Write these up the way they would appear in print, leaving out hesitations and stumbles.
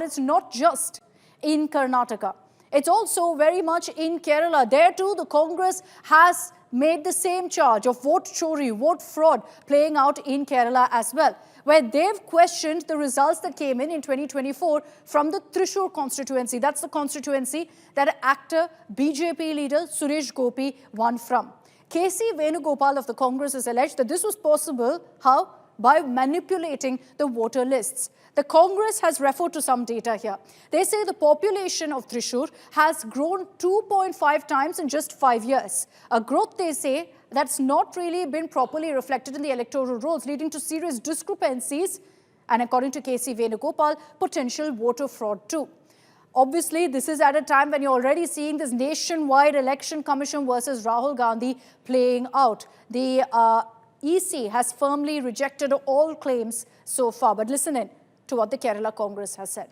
it's not just in Karnataka. It's also very much in Kerala. There too, the Congress has made the same charge of vote chori, vote fraud playing out in Kerala as well, where they've questioned the results that came in 2024 from the Thrissur constituency. That's the constituency that actor BJP leader Suresh Gopi won from. K.C. Venugopal of the Congress has alleged that this was possible, how? By manipulating the voter lists. The Congress has referred to some data here. They say the population of Thrissur has grown 2.5 times in just 5 years. A growth, they say, that's not really been properly reflected in the electoral rolls, leading to serious discrepancies and, according to K.C. Venugopal, potential voter fraud too. Obviously, this is at a time when you're already seeing this nationwide election commission versus Rahul Gandhi playing out. The EC has firmly rejected all claims so far. But listen in to what the Kerala Congress has said.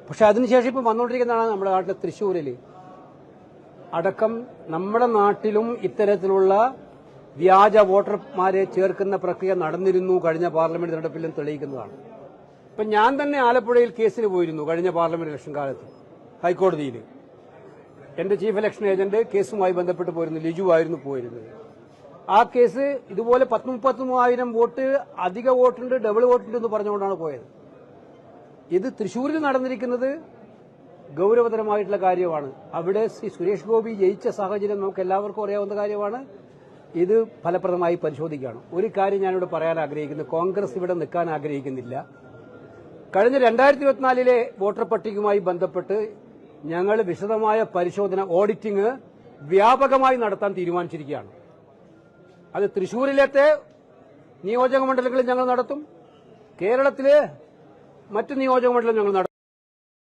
പക്ഷെ അതിനുശേഷം ഇപ്പം വന്നുകൊണ്ടിരിക്കുന്നതാണ് നമ്മുടെ നാട്ടിലെ തൃശ്ശൂരിൽ അടക്കം നമ്മുടെ നാട്ടിലും ഇത്തരത്തിലുള്ള വ്യാജ വോട്ടർമാരെ ചേർക്കുന്ന പ്രക്രിയ നടന്നിരുന്നു കഴിഞ്ഞ പാർലമെന്റ് തെരഞ്ഞെടുപ്പിലും തെളിയിക്കുന്നതാണ്. ഇപ്പം ഞാൻ തന്നെ ആലപ്പുഴയിൽ കേസിന് പോയിരുന്നു കഴിഞ്ഞ പാർലമെന്റ് ഇലക്ഷൻ കാലത്ത് ഹൈക്കോടതിയിൽ. എന്റെ ചീഫ് ഇലക്ഷൻ ഏജന്റ് കേസുമായി ബന്ധപ്പെട്ട് പോയിരുന്നു, ലിജു ആയിരുന്നു പോയിരുന്നത്. ആ കേസ് ഇതുപോലെ 10,000-30,000 വോട്ട് അധിക വോട്ടുണ്ട്, ഡബിൾ വോട്ടുണ്ട് എന്ന് പറഞ്ഞുകൊണ്ടാണ് പോയത്. ഇത് തൃശ്ശൂരിൽ നടന്നിരിക്കുന്നത് ഗൌരവതരമായിട്ടുള്ള കാര്യമാണ്. അവിടെ ശ്രീ സുരേഷ് ഗോപി ജയിച്ച സാഹചര്യം നമുക്ക് എല്ലാവർക്കും അറിയാവുന്ന കാര്യമാണ്. ഇത് ഫലപ്രദമായി പരിശോധിക്കുകയാണ്. ഒരു കാര്യം ഞാനിവിടെ പറയാൻ ആഗ്രഹിക്കുന്നു, കോൺഗ്രസ് ഇവിടെ നിൽക്കാൻ ആഗ്രഹിക്കുന്നില്ല. കഴിഞ്ഞ 2024 വോട്ടർ പട്ടികയുമായി ബന്ധപ്പെട്ട് ഞങ്ങൾ വിശദമായ പരിശോധന, ഓഡിറ്റിംഗ് വ്യാപകമായി നടത്താൻ തീരുമാനിച്ചിരിക്കുകയാണ്. അത് തൃശ്ശൂരിലത്തെ നിയോജക മണ്ഡലങ്ങളിൽ ഞങ്ങൾ നടത്തും, കേരളത്തിലെ മറ്റ് നിയോജക മണ്ഡലം ഞങ്ങൾ നടത്തും.